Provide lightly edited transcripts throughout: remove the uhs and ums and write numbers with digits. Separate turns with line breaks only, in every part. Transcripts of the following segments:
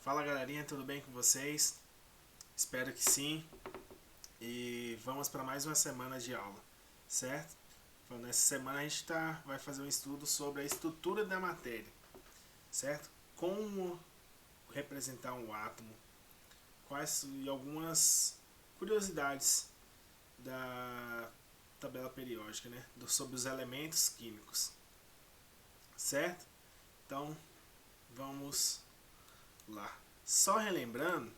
Fala galerinha, tudo bem com vocês? Espero que sim. E vamos para mais uma semana de aula, certo? Então, nessa semana a gente vai fazer um estudo sobre a estrutura da matéria, certo? Como representar um átomo, quais e algumas curiosidades da tabela periódica, né? Sobre os elementos químicos, certo? Então vamos lá. Só relembrando,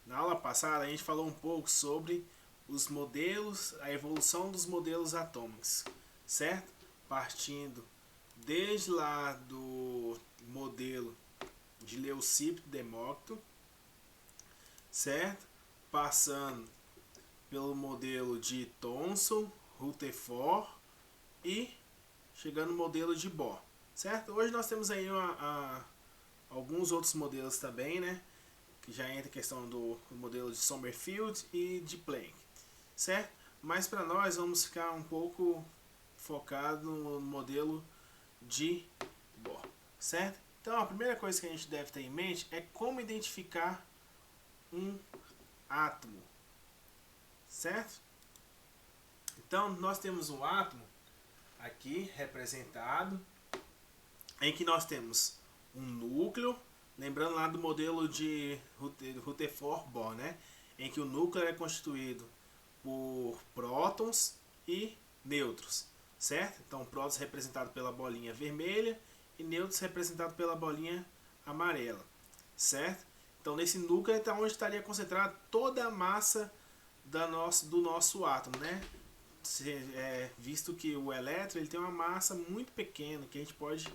na aula passada a gente falou um pouco sobre os modelos, a evolução dos modelos atômicos, certo? Partindo desde lá do modelo de Leucipo e Demócrito, certo? Passando pelo modelo de Thomson, Rutherford e chegando no modelo de Bohr, certo? Hoje nós temos aí alguns outros modelos também, né? Que já entra a questão do modelo de Sommerfeld e de Planck, certo? Mas para nós vamos ficar um pouco focado no modelo de Bohr, certo? Então a primeira coisa que a gente deve ter em mente é como identificar um átomo, certo? Então nós temos um átomo aqui representado em que nós temos um núcleo, lembrando lá do modelo de Rutherford-Bohr, né? Em que o núcleo é constituído por prótons e nêutrons, certo? Então, prótons representado pela bolinha vermelha e nêutrons representado pela bolinha amarela, certo? Então, nesse núcleo é onde estaria concentrada toda a massa do nosso átomo, né? Visto que o elétron ele tem uma massa muito pequena que a gente pode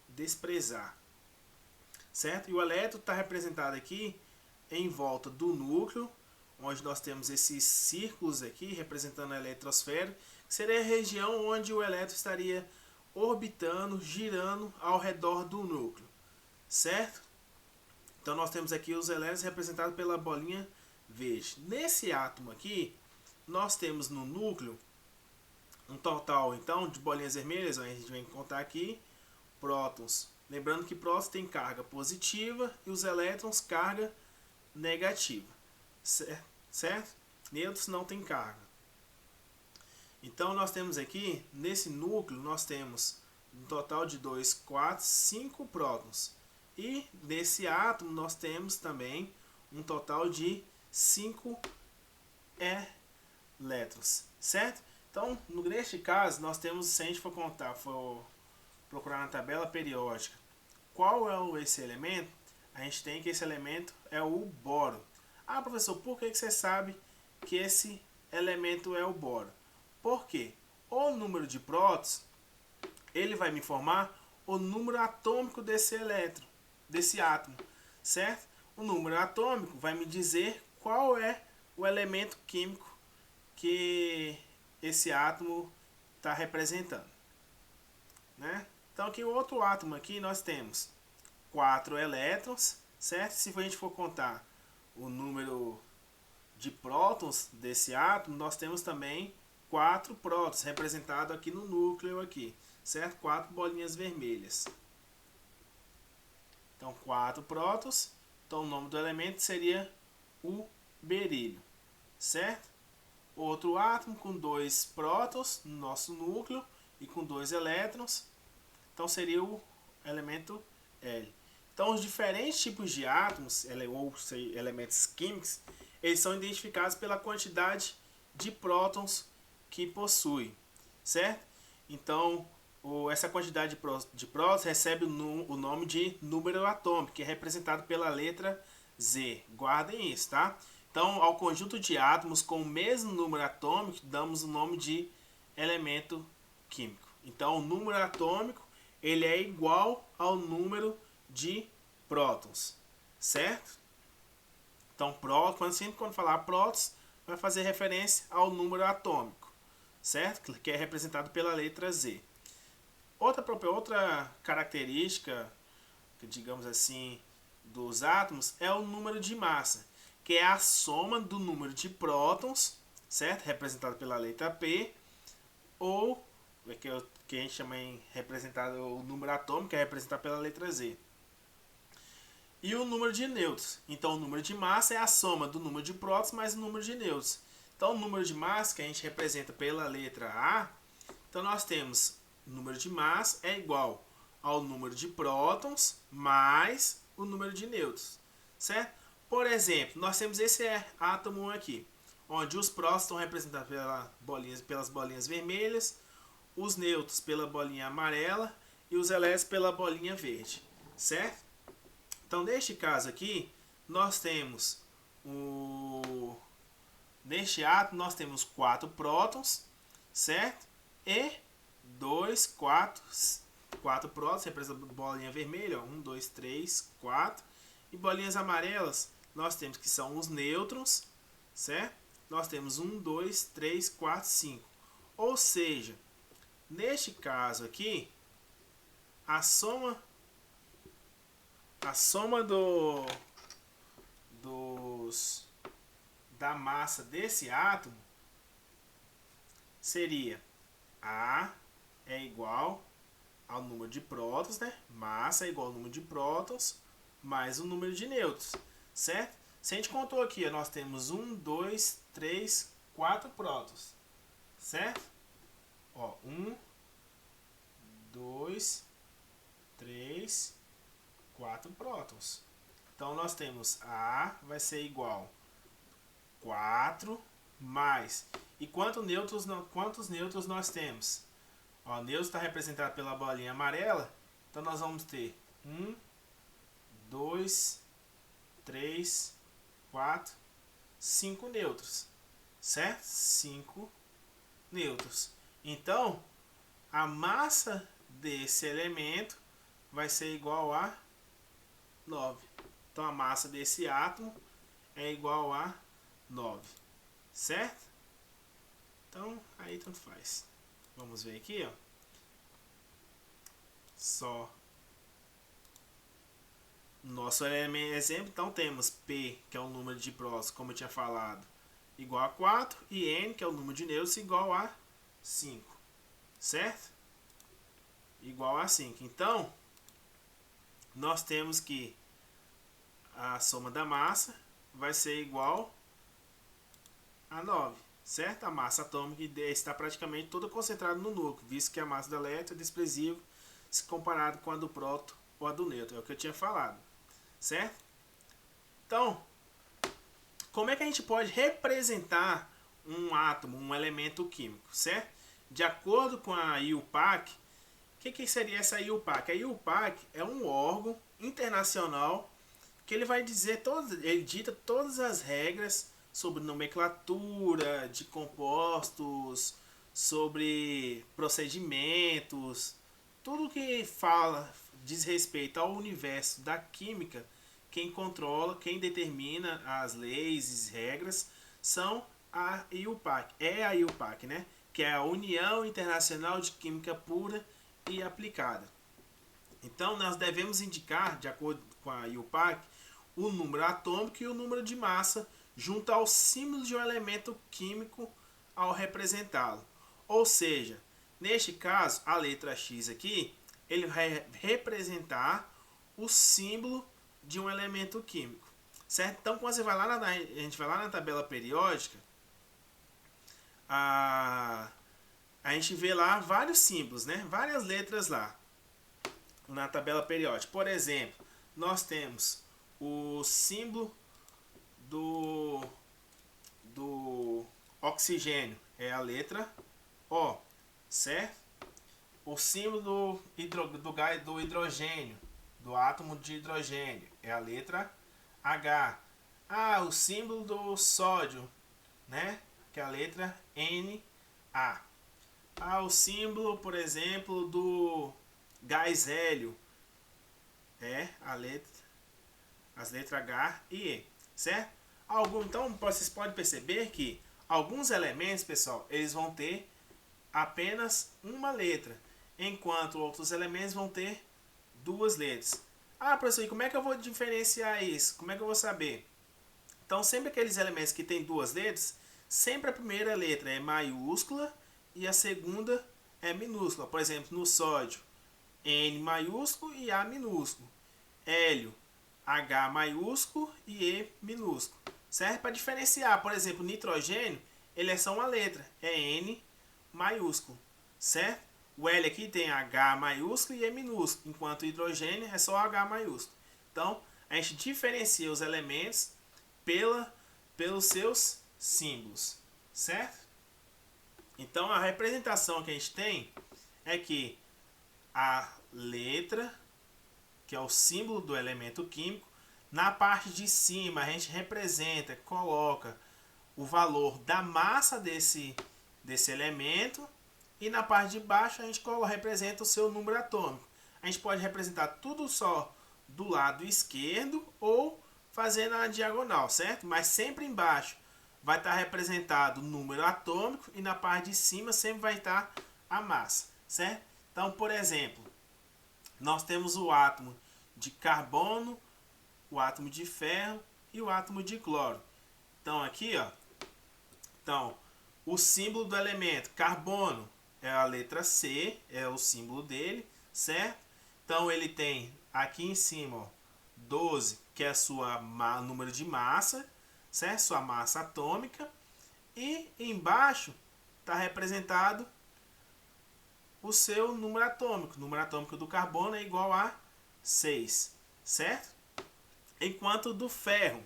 desprezar, certo? E o elétron está representado aqui em volta do núcleo, onde nós temos esses círculos aqui representando a eletrosfera, que seria a região onde o elétron estaria orbitando, girando ao redor do núcleo, certo? Então nós temos aqui os elétrons representados pela bolinha verde. Nesse átomo aqui, nós temos no núcleo um total então de bolinhas vermelhas, a gente vai contar aqui, prótons. Lembrando que prótons tem carga positiva e os elétrons carga negativa, certo? Nêutrons não tem carga. Então nós temos aqui, nesse núcleo, nós temos um total de 2, 4, 5 prótons. E nesse átomo nós temos também um total de 5 elétrons, certo? Então, neste caso, nós temos, se a gente for contar, for procurar na tabela periódica, qual é esse elemento? A gente tem que esse elemento é o boro. Ah, professor, por que você sabe que esse elemento é o boro? Por quê? O número de prótons, ele vai me informar o número atômico desse elétron, desse átomo, certo? O número atômico vai me dizer qual é o elemento químico que esse átomo está representando, né? Então aqui o outro átomo aqui nós temos 4 elétrons, certo? Se a gente for contar o número de prótons desse átomo, nós temos também 4 prótons representados aqui no núcleo aqui, certo? 4 bolinhas vermelhas. Então 4 prótons, então o nome do elemento seria o berílio, certo? Outro átomo com 2 prótons no nosso núcleo e com 2 elétrons, então seria o elemento L. Então os diferentes tipos de átomos, ou elementos químicos, eles são identificados pela quantidade de prótons que possui, certo? Então essa quantidade de prótons recebe o nome de número atômico, que é representado pela letra Z. Guardem isso, tá? Então, ao conjunto de átomos com o mesmo número atômico, damos o nome de elemento químico. Então, o número atômico ele é igual ao número de prótons, certo? Então, prótons, sempre quando falar prótons, vai fazer referência ao número atômico, certo? Que é representado pela letra Z. Outra característica, digamos assim, dos átomos é o número de massa, que é a soma do número de prótons, certo? Representado pela letra P, ou que a gente chama em representado o número atômico, que é representado pela letra Z. e o número de nêutrons. Então, o número de massa é a soma do número de prótons mais o número de nêutrons. Então, o número de massa, que a gente representa pela letra A, então nós temos o número de massa é igual ao número de prótons mais o número de nêutrons, certo? Por exemplo, nós temos esse átomo aqui, onde os prótons estão representados pelas bolinhas vermelhas, os nêutrons pela bolinha amarela e os elétrons pela bolinha verde, certo? Então, neste caso aqui, nós temos neste átomo nós temos 4 prótons, certo? E 4 prótons, representa a bolinha vermelha, 1, 2, 3, 4. E bolinhas amarelas, nós temos que são os nêutrons, certo? Nós temos 1, 2, 3, 4, 5. Ou seja, neste caso aqui, a soma da massa desse átomo seria A é igual ao número de prótons, né? Massa é igual ao número de prótons mais o número de nêutrons, certo? Se a gente contou aqui, nós temos 1, 2, 3, 4 prótons, certo? Ó, 1, 2, 3, 4 prótons. Então, nós temos A vai ser igual 4 mais. E quantos nêutrons nós temos? Ó, o nêutron está representado pela bolinha amarela. Então, nós vamos ter 1, 2, 3, 4, 5 nêutrons. Certo? 5 nêutrons. Então, a massa desse elemento vai ser igual a 9. Então, a massa desse átomo é igual a 9. Certo? Então, aí tanto faz. Vamos ver aqui, ó. Só nosso exemplo, então temos P, que é o número de prótons, como eu tinha falado, igual a 4, e N, que é o número de nêutrons, igual a 5. Certo? Igual a 5. Então, nós temos que a soma da massa vai ser igual a 9, certo? A massa atômica está praticamente toda concentrada no núcleo, visto que a massa do elétron é desprezível se comparado com a do próton ou a do nêutron, é o que eu tinha falado, certo? Então, como é que a gente pode representar um átomo, um elemento químico, certo? De acordo com a IUPAC, o que seria essa IUPAC? A IUPAC é um órgão internacional que ele vai dizer ele dita todas as regras sobre nomenclatura de compostos, sobre procedimentos, tudo que diz respeito ao universo da química. Quem controla, quem determina as leis e regras são a IUPAC. É a IUPAC, né? Que é a União Internacional de Química Pura e Aplicada. Então, nós devemos indicar, de acordo com a IUPAC, o número atômico e o número de massa junto ao símbolo de um elemento químico ao representá-lo. Ou seja, neste caso, a letra X aqui, ele vai representar o símbolo de um elemento químico, certo? Então, quando você vai lá a gente vai lá na tabela periódica, a gente vê lá vários símbolos, né? Várias letras lá na tabela periódica. Por exemplo, nós temos o símbolo do oxigênio, é a letra O, certo? O símbolo do hidrogênio, do átomo de hidrogênio, é a letra H. Ah, o símbolo do sódio, né? Que é a letra Na. Ah, o símbolo, por exemplo, do gás hélio, é as letras H e E, certo? Então, vocês podem perceber que alguns elementos, pessoal, eles vão ter apenas uma letra, enquanto outros elementos vão ter duas letras. Ah, professor, e como é que eu vou diferenciar isso? Como é que eu vou saber? Então, sempre aqueles elementos que têm duas letras, sempre a primeira letra é maiúscula e a segunda é minúscula. Por exemplo, no sódio, N maiúsculo e A minúsculo. Hélio, H maiúsculo e E minúsculo. Serve para diferenciar, por exemplo, o nitrogênio, ele é só uma letra, é N maiúsculo, certo? O L aqui tem H maiúsculo e E minúsculo, enquanto o hidrogênio é só H maiúsculo. Então, a gente diferencia os elementos pelos seus símbolos, certo? Então, a representação que a gente tem é que a letra, que é o símbolo do elemento químico, na parte de cima a gente representa, coloca o valor da massa desse elemento, e na parte de baixo a gente representa o seu número atômico. A gente pode representar tudo só do lado esquerdo ou fazendo a diagonal, certo? Mas sempre embaixo vai estar representado o número atômico e na parte de cima sempre vai estar a massa, certo? Então, por exemplo, nós temos o átomo de carbono, o átomo de ferro e o átomo de cloro. Então aqui, ó, então o símbolo do elemento carbono é a letra C, é o símbolo dele, certo? Então ele tem aqui em cima, ó, 12, que é a sua número de massa, certo? Sua massa atômica, e embaixo está representado o seu número atômico. O número atômico do carbono é igual a 6, certo? Enquanto do ferro,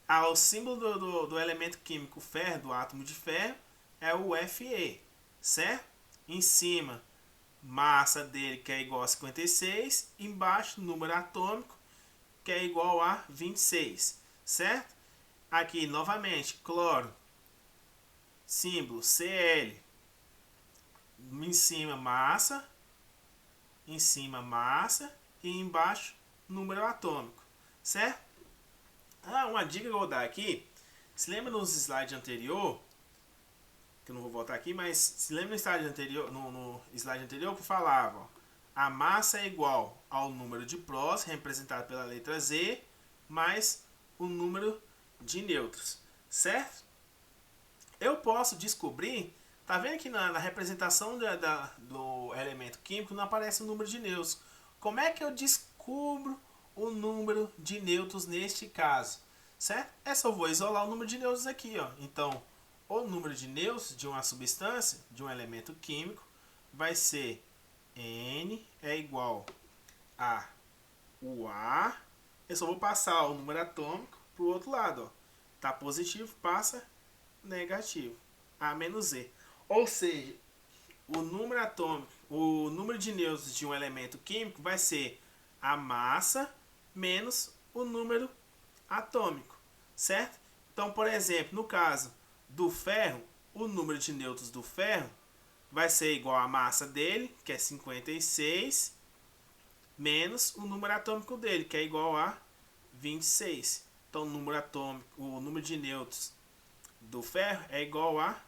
o símbolo do elemento químico ferro, do átomo de ferro, é o Fe, certo? Em cima, massa dele que é igual a 56, embaixo, número atômico que é igual a 26, certo? Aqui, novamente, cloro, símbolo Cl, em cima massa e embaixo número atômico, certo? Uma dica que eu vou dar aqui, se lembra nos slides anterior, que eu não vou voltar aqui, mas se lembra no slide anterior, no slide anterior que eu falava, ó, a massa é igual ao número de prós, representado pela letra Z, mais o número de nêutrons, certo? Eu posso descobrir, tá vendo que na representação do elemento químico não aparece o número de nêutrons. Como é que eu descubro o número de nêutrons neste caso? Certo? É só vou isolar o número de nêutrons aqui, ó. Então, o número de nêutrons de uma substância, de um elemento químico, vai ser N é igual a o A. Eu só vou passar o número atômico para o outro lado, ó. Tá positivo, passa negativo. A menos E. Ou seja, o número atômico, o número de nêutrons de um elemento químico vai ser a massa menos o número atômico, certo? Então, por exemplo, no caso do ferro, o número de nêutrons do ferro vai ser igual à massa dele, que é 56, menos o número atômico dele, que é igual a 26. Então, o número atômico, o número de nêutrons do ferro é igual a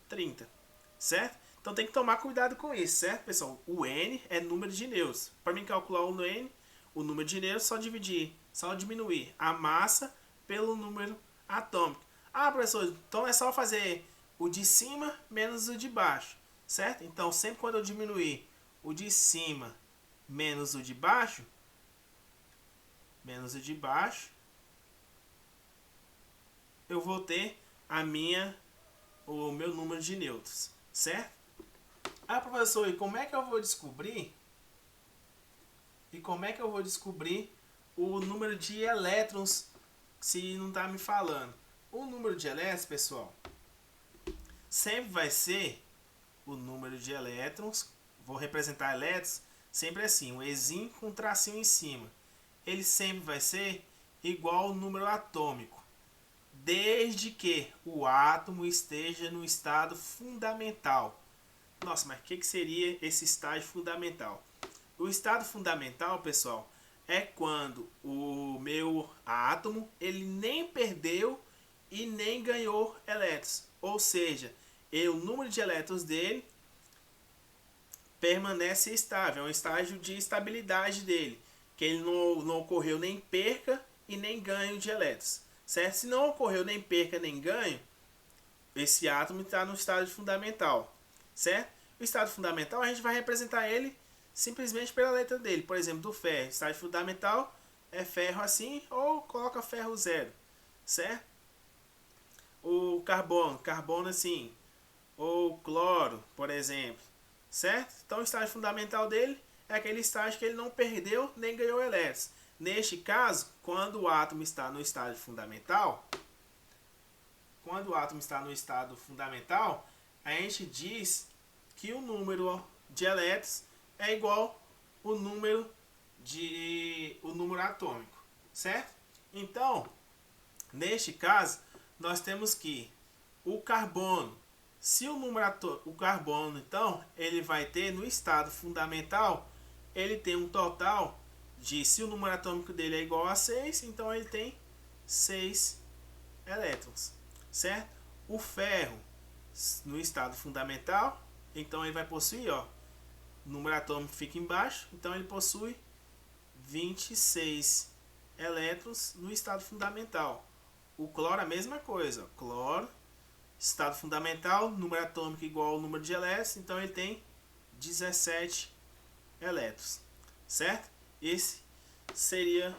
30, certo? Então tem que tomar cuidado com isso, certo, pessoal? O N é número de nêutrons. Para mim calcular o N, o número de nêutrons, só diminuir a massa pelo número atômico. Professor, então é só fazer o de cima menos o de baixo, certo? Então sempre quando eu diminuir o de cima menos o de baixo, eu vou ter o meu número de nêutrons, certo? Professor, e como é que eu vou descobrir? O número de elétrons se não está me falando? O número de elétrons, pessoal, sempre vai ser o número de elétrons. Vou representar elétrons sempre assim, um Ezinho com um tracinho em cima. Ele sempre vai ser igual ao número atômico, desde que o átomo esteja no estado fundamental. Nossa, mas o que seria esse estágio fundamental? O estado fundamental, pessoal, é quando o meu átomo ele nem perdeu e nem ganhou elétrons. Ou seja, o número de elétrons dele permanece estável. É um estágio de estabilidade dele, que ele não ocorreu nem perca e nem ganho de elétrons. Certo? Se não ocorreu nem perca nem ganho, esse átomo está no estado fundamental, certo? O estado fundamental a gente vai representar ele simplesmente pela letra dele. Por exemplo, do ferro, estágio fundamental é ferro assim, ou coloca ferro 0, certo? O carbono assim, ou cloro, por exemplo, certo? Então o estágio fundamental dele é aquele estágio que ele não perdeu nem ganhou elétrons. Neste caso, quando o átomo está no estágio fundamental, a gente diz que o número de elétrons é igual o número atômico, certo? Então, neste caso, nós temos que o carbono, se o carbono, então, ele vai ter no estado fundamental, ele tem um total de, se o número atômico dele é igual a 6, então ele tem 6 elétrons, certo? O ferro, no estado fundamental, então ele vai possuir, ó, o número atômico fica embaixo, então ele possui 26 elétrons no estado fundamental. O cloro a mesma coisa, cloro, estado fundamental, número atômico igual ao número de elétrons, então ele tem 17 elétrons, certo? Esse seria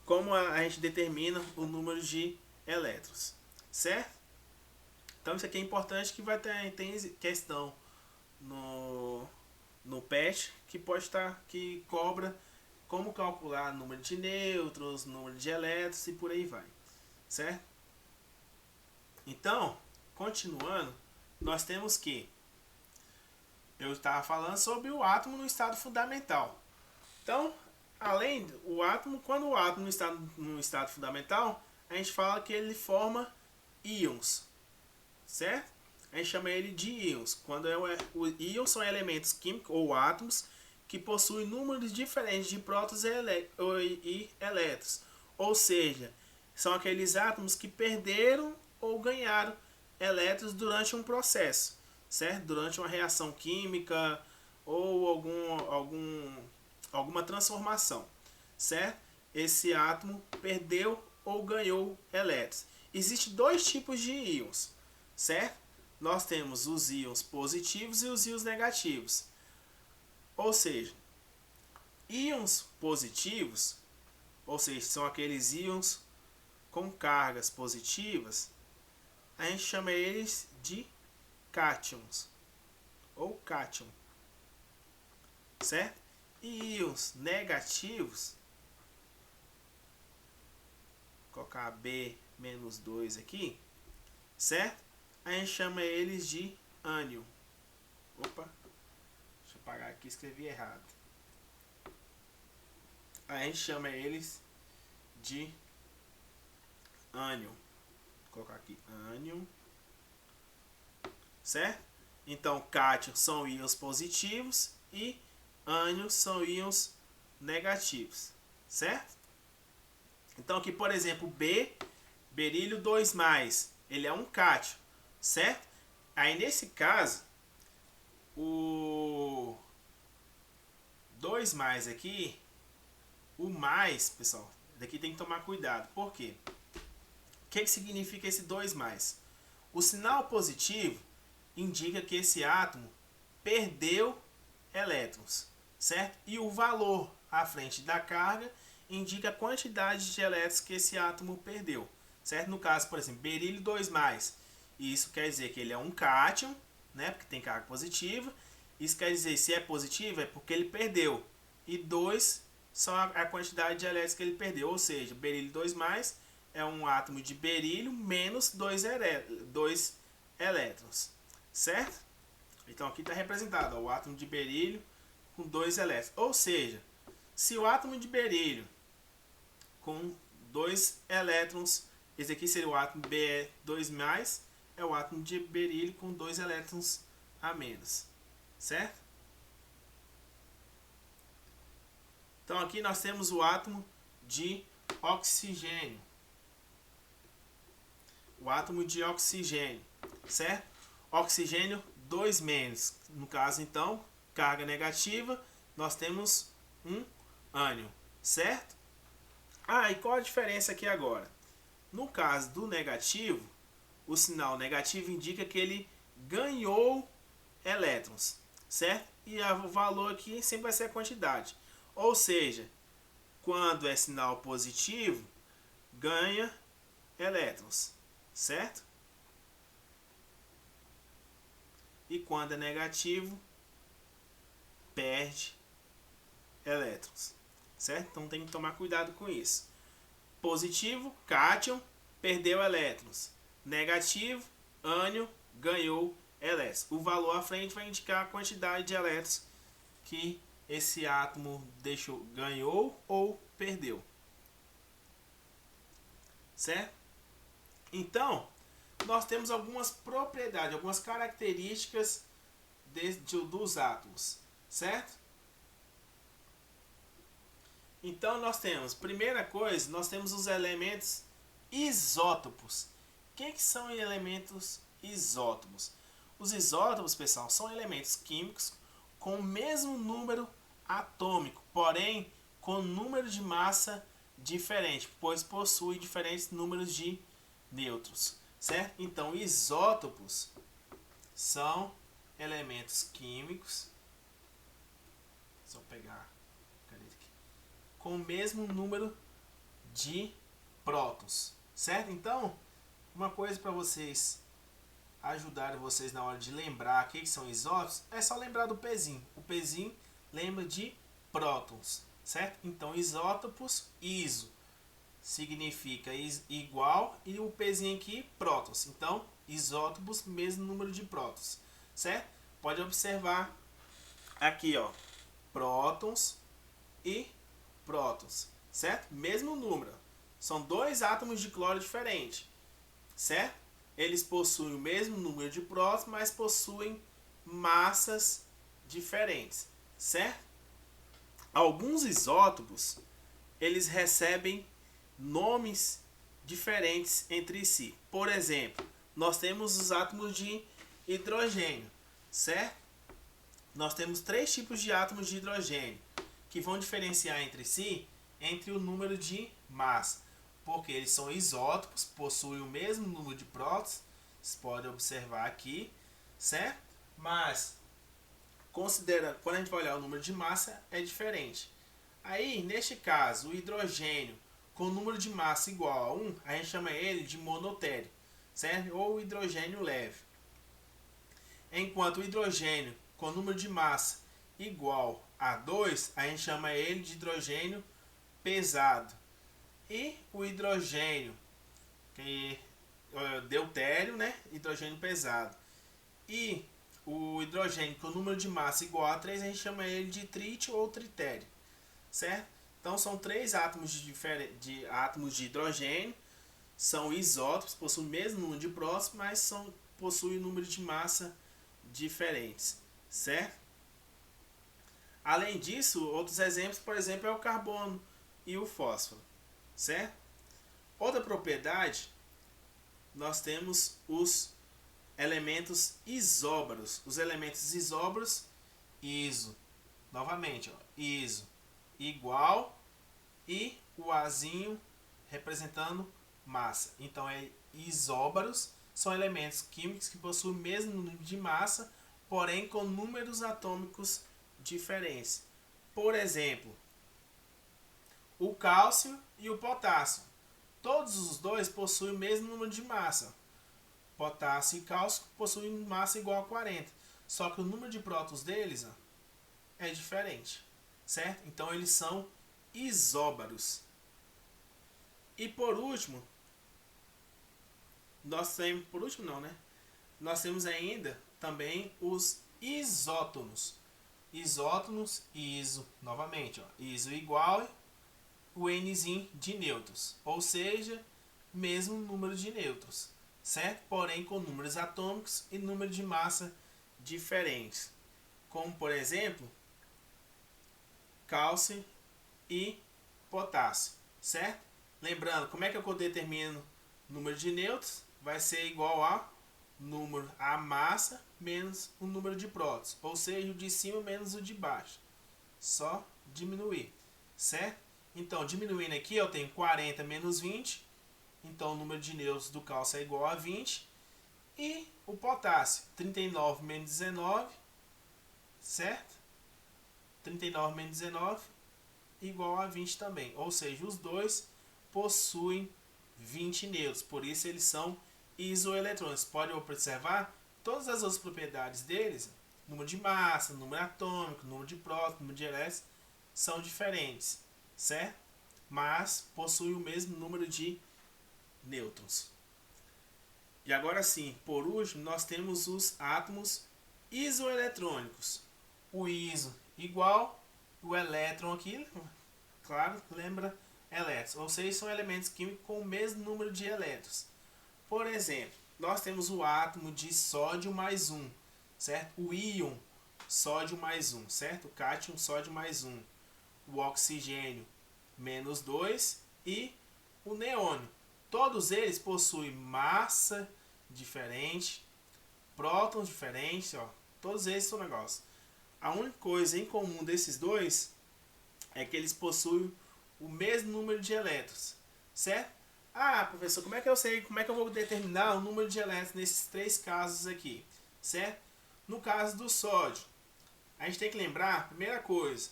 como a gente determina o número de elétrons, certo? Então isso aqui é importante, que vai ter questão no PET que pode estar, que cobra como calcular número de nêutrons, número de elétrons e por aí vai, certo? Então, continuando, nós temos que eu estava falando sobre o átomo no estado fundamental. Então, além do átomo, quando o átomo está no estado fundamental, a gente fala que ele forma íons, certo? A gente chama ele de íons. Quando os íons são elementos químicos ou átomos que possuem números diferentes de prótons e elétrons. Ou seja, são aqueles átomos que perderam ou ganharam elétrons durante um processo, certo? Durante uma reação química ou alguma transformação, certo? Esse átomo perdeu ou ganhou elétrons. Existem dois tipos de íons, certo? Nós temos os íons positivos e os íons negativos. Ou seja, íons positivos, ou seja, são aqueles íons com cargas positivas, a gente chama eles de cátions ou cátion, certo? E íons negativos, vou colocar B-2 aqui, certo? A gente chama eles de ânion. Opa, deixa eu apagar aqui, escrevi errado. A gente chama eles de ânion. Vou colocar aqui ânion, certo? Então, cátion são íons positivos e ânions são íons negativos, certo? Então, aqui, por exemplo, berílio 2+, ele é um cátion, certo? Aí, nesse caso, o 2+ aqui, o mais, pessoal, daqui tem que tomar cuidado. Por quê? O que significa esse 2+? O sinal positivo indica que esse átomo perdeu elétrons, certo? E o valor à frente da carga indica a quantidade de elétrons que esse átomo perdeu, certo? No caso, por exemplo, berílio 2+, isso quer dizer que ele é um cátion, né? Porque tem carga positiva. Isso quer dizer, se é positivo, é porque ele perdeu. E 2 são a quantidade de elétrons que ele perdeu, ou seja, berílio 2+ é um átomo de berílio menos 2 elétrons, certo? Então aqui está representado, ó, o átomo de berílio com 2 elétrons. Ou seja, se o átomo de berílio com 2 elétrons, esse aqui seria o átomo Be2+, é o átomo de berílio com 2 elétrons a menos, certo? Então aqui nós temos o átomo de oxigênio. O átomo de oxigênio, certo? Oxigênio 2-. No caso, então, carga negativa, nós temos um ânion, certo? Ah, e qual a diferença aqui agora? No caso do negativo, o sinal negativo indica que ele ganhou elétrons, certo? E o valor aqui sempre vai ser a quantidade. Ou seja, Quando é sinal positivo, ganha elétrons, certo? E quando é negativo, perde elétrons, certo? Então tem que tomar cuidado com isso. Positivo, cátion, perdeu elétrons. Negativo, ânion, ganhou elétrons. O valor à frente vai indicar a quantidade de elétrons que esse átomo ganhou ou perdeu, certo? Então, nós temos algumas propriedades, algumas características dos átomos, certo? Então nós temos, primeira coisa, nós temos os elementos isótopos. O que são elementos isótopos? Os isótopos, pessoal, são elementos químicos com o mesmo número atômico, porém com número de massa diferente, pois possui diferentes números de nêutrons, certo? Então, isótopos são elementos químicos, só pegar a caneta aqui, com o mesmo número de prótons, certo? Então, uma coisa para vocês ajudarem vocês na hora de lembrar o que são isótopos, é só lembrar do pezinho. O pezinho lembra de prótons, certo? Então, isótopos, iso, significa igual, e o pezinho aqui, prótons. Então, isótopos, mesmo número de prótons, certo? Pode observar aqui, ó, prótons e prótons, certo? Mesmo número. São dois átomos de cloro diferentes, certo? Eles possuem o mesmo número de prótons, mas possuem massas diferentes, certo? Alguns isótopos, eles recebem nomes diferentes entre si. Por exemplo, nós temos os átomos de hidrogênio, certo? Nós temos 3 tipos de átomos de hidrogênio que vão diferenciar entre si entre o número de massa, porque eles são isótopos, possuem o mesmo número de prótons, vocês podem observar aqui, certo? Mas quando a gente vai olhar o número de massa, é diferente. Aí, neste caso, o hidrogênio com número de massa igual a 1, a gente chama ele de monotérico, certo? Ou hidrogênio leve. Enquanto o hidrogênio com número de massa igual a 2, a gente chama ele de hidrogênio pesado. E o hidrogênio, que é deutério, né? Hidrogênio pesado. E o hidrogênio com número de massa igual a 3, a gente chama ele de trítio ou tritério, certo? Então são 3 átomos de átomos de hidrogênio, são isótopos, possuem o mesmo número de prótons, mas possuem número de massa diferentes, certo? Além disso, outros exemplos, por exemplo, é o carbono e o fósforo, certo? Outra propriedade, nós temos os elementos isóbaros. Os elementos isóbaros, iso, novamente, ó, iso, igual, e o azinho representando massa. Então, isóbaros são elementos químicos que possuem o mesmo número de massa, porém com números atômicos diferentes. Por exemplo, o cálcio e o potássio. Todos os dois possuem o mesmo número de massa. Potássio e cálcio possuem massa igual a 40. Só que o número de prótons deles é diferente, certo? Então eles são isóbaros. E por último, nós temos ainda também os isótonos. Isótonos, iso, novamente, ó, iso igual o Nzinho de nêutrons, ou seja, mesmo número de nêutrons, certo? Porém com números atômicos e número de massa diferentes, como por exemplo, cálcio e potássio, certo? Lembrando, como é que eu determino o número de nêutrons? Vai ser igual a massa menos o número de prótons, ou seja, o de cima menos o de baixo. Só diminuir, certo? Então, diminuindo aqui, eu tenho 40 menos 20, então o número de nêutrons do cálcio é igual a 20. E o potássio, 39 menos 19, certo? 39 menos 19 igual a 20 também. Ou seja, os dois possuem 20 nêutrons. Por isso eles são isoeletrônicos. Pode observar todas as outras propriedades deles, número de massa, número atômico, número de prótons, número de elétrons, são diferentes, certo? Mas possuem o mesmo número de nêutrons. E agora sim, por último, nós temos os átomos isoeletrônicos. O iso igual, o elétron aqui, claro, lembra elétrons. Ou seja, são elementos químicos com o mesmo número de elétrons. Por exemplo, nós temos o átomo de sódio mais 1, certo? O íon sódio mais 1, certo? O cátion sódio mais 1. O oxigênio menos 2 e o neônio. Todos eles possuem massa diferente, prótons diferentes, ó. Todos eles são negócios. A única coisa em comum desses dois é que eles possuem o mesmo número de elétrons, certo? Ah, professor, como é que eu sei, como é que eu vou determinar o número de elétrons nesses três casos aqui, certo? No caso do sódio, a gente tem que lembrar, primeira coisa,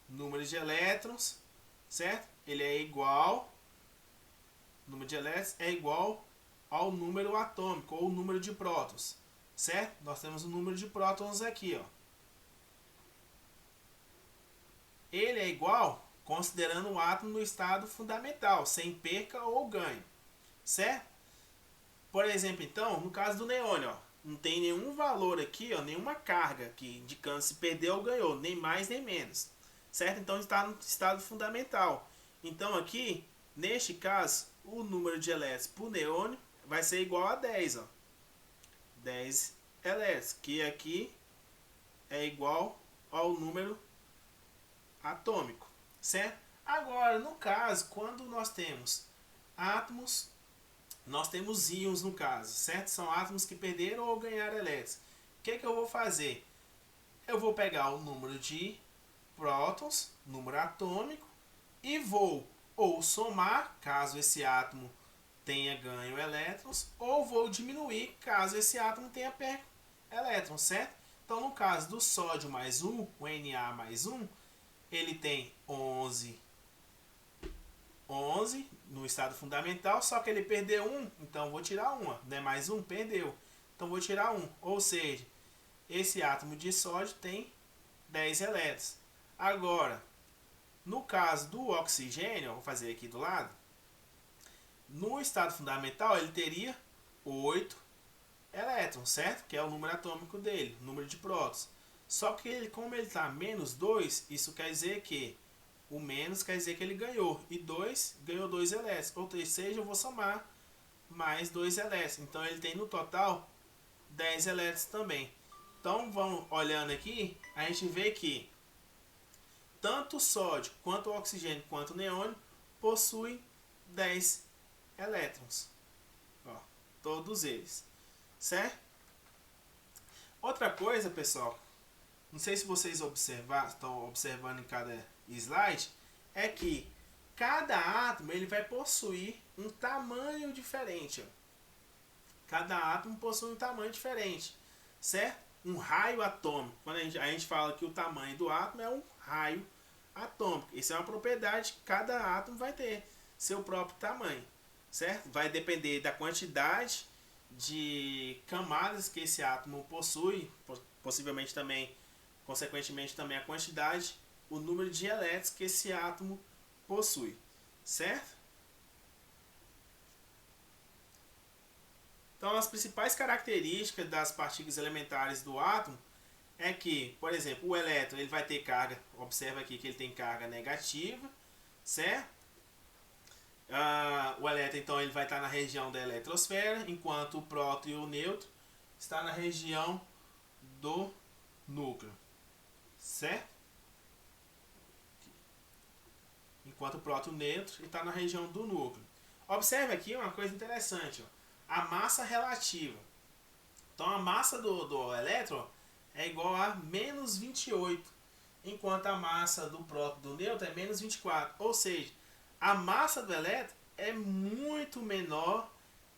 número de elétrons, certo? Ele é igual, número de elétrons é igual ao número atômico, ou número de prótons, certo? Nós temos o número de prótons aqui, ó. Ele é igual considerando o átomo no estado fundamental, sem perca ou ganho, certo? Por exemplo, então, no caso do neônio, ó, não tem nenhum valor aqui, ó, nenhuma carga aqui indicando se perdeu ou ganhou, nem mais nem menos, certo? Então está no estado fundamental. Então aqui, neste caso, o número de elétrons por neônio vai ser igual a 10, ó. 10 elétrons, que aqui é igual ao número atômico, certo? Agora, no caso, quando nós temos átomos, nós temos íons no caso, certo? São átomos que perderam ou ganharam elétrons. O que eu vou fazer? Eu vou pegar o número de prótons, número atômico, e vou ou somar, caso esse átomo tenha ganho elétrons, ou vou diminuir, caso esse átomo tenha perco elétrons, certo? Então, no caso do sódio mais 1, o Na mais 1, ele tem 11 no estado fundamental, só que ele perdeu 1, então vou tirar 1, não é mais 1, perdeu. Então vou tirar 1, ou seja, esse átomo de sódio tem 10 elétrons. Agora, no caso do oxigênio, vou fazer aqui do lado, no estado fundamental ele teria 8 elétrons, certo? Que é o número atômico dele, o número de prótons. Só que ele, como ele está menos 2, isso quer dizer que o menos quer dizer que ele ganhou. E 2 ganhou 2 elétrons. Ou seja, eu vou somar mais 2 elétrons. Então ele tem no total 10 elétrons também. Então vamos olhando aqui, a gente vê que tanto o sódio, quanto o oxigênio, quanto o neônio possuem 10 elétrons. Ó, todos eles. Certo? Outra coisa, pessoal, não sei se vocês estão observando em cada slide, é que cada átomo ele vai possuir um tamanho diferente. Ó. Cada átomo possui um tamanho diferente, certo? Um raio atômico. Quando a gente fala que o tamanho do átomo é um raio atômico. Isso é uma propriedade que cada átomo vai ter seu próprio tamanho, certo? Vai depender da quantidade de camadas que esse átomo possui, possivelmente também, consequentemente também a quantidade, o número de elétrons que esse átomo possui, certo? Então, as principais características das partículas elementares do átomo é que, por exemplo, o elétron ele vai ter carga, observa aqui que ele tem carga negativa, certo? O elétron então ele vai estar na região da eletrosfera, enquanto o próton e o nêutron está na região do núcleo, certo? Enquanto o próton e o nêutron está na região do núcleo. Observe aqui uma coisa interessante, ó, a massa relativa. Então a massa do elétron é igual a menos 28, enquanto a massa do próton e do nêutron é menos 24, ou seja, a massa do elétron é muito menor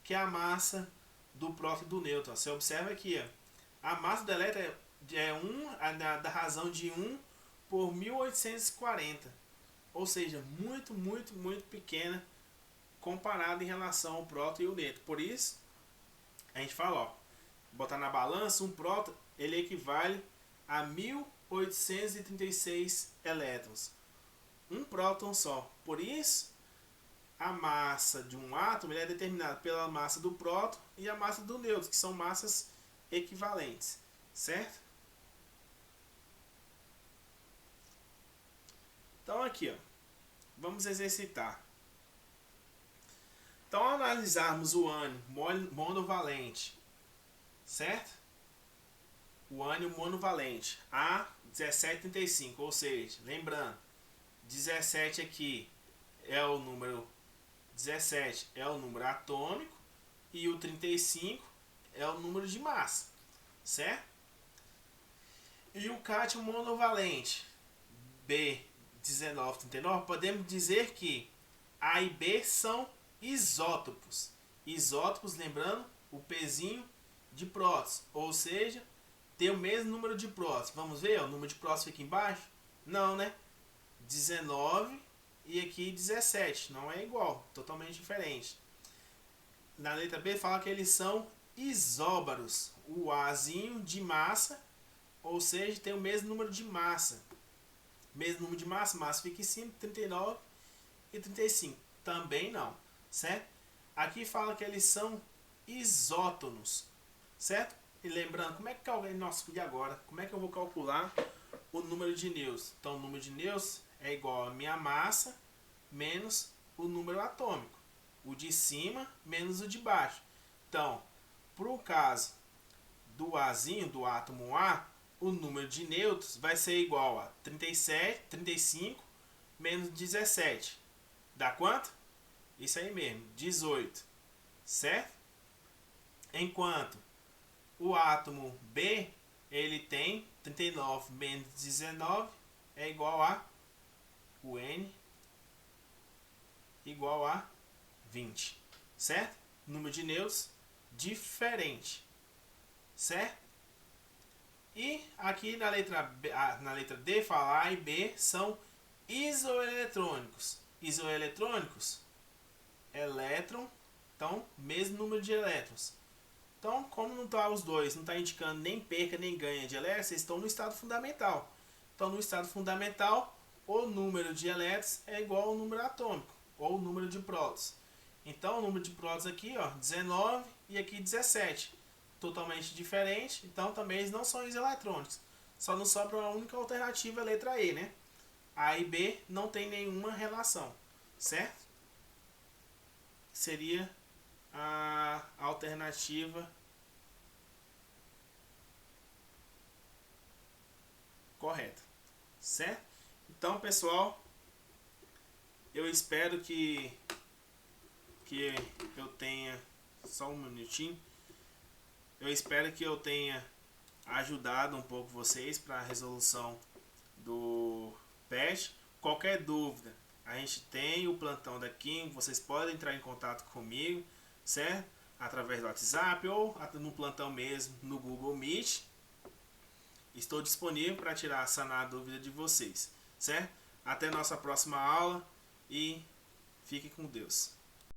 que a massa do próton e do nêutron. Você observa aqui, ó, a massa do elétron é da razão de 1 por 1840. ou seja, muito pequena comparado em relação ao próton e o nêutron. Por isso, a gente fala, ó, botar na balança, um próton, ele equivale a 1836 elétrons. Um próton só. Por isso, a massa de um átomo é determinada pela massa do próton e a massa do nêutron, que são massas equivalentes, certo? Então aqui, ó, vamos exercitar. Então, ao analisarmos o ânion monovalente, certo? O ânion monovalente A1735, ou seja, lembrando, 17 aqui é o número 17 é o número atômico e o 35 é o número de massa, certo? E o cátion monovalente B1939, podemos dizer que A e B são isótopos. Isótopos, lembrando, o pezinho de prótons, ou seja, tem o mesmo número de prótons. Vamos ver, ó, o número de prótons fica embaixo? Não, né? 19 e aqui 17, não é igual, totalmente diferente. Na letra B fala que eles são isóbaros, o Azinho de massa, ou seja, tem o mesmo número de massa. Mesmo número de massa, massa fica em cima, 39 e 35. Também não, certo? Aqui fala que eles são isótonos, certo? E lembrando, como é que nossa, e agora? Como é que eu vou calcular o número de nêutrons? Então, o número de nêutrons é igual a minha massa menos o número atômico. O de cima menos o de baixo. Então, para o caso do Azinho, do átomo A, o número de nêutrons vai ser igual a 35 menos 17. Dá quanto? Isso aí mesmo, 18. Certo? Enquanto o átomo B, ele tem 39 menos 19 é igual a o N igual a 20. Certo? Número de nêutrons diferente. Certo? E aqui na letra D fala A e B são isoeletrônicos. Isoeletrônicos, elétron, então mesmo número de elétrons. Então, como não está os dois, não está indicando nem perca nem ganha de elétrons, eles estão no estado fundamental. Então, no estado fundamental, o número de elétrons é igual ao número atômico, ou o número de prótons. Então, o número de prótons aqui, ó, 19 e aqui 17. Totalmente diferente, então também eles não são isoeletrônicos. Só não sobra uma única alternativa, a letra E, né? A e B não tem nenhuma relação, certo? Seria a alternativa correta, certo? Então, pessoal, eu espero que eu tenha só um minutinho. Eu espero que eu tenha ajudado um pouco vocês para a resolução do PET. Qualquer dúvida, a gente tem o plantão da Kim, vocês podem entrar em contato comigo, certo? Através do WhatsApp ou no plantão mesmo, no Google Meet. Estou disponível para sanar a dúvida de vocês, certo? Até nossa próxima aula e fique com Deus.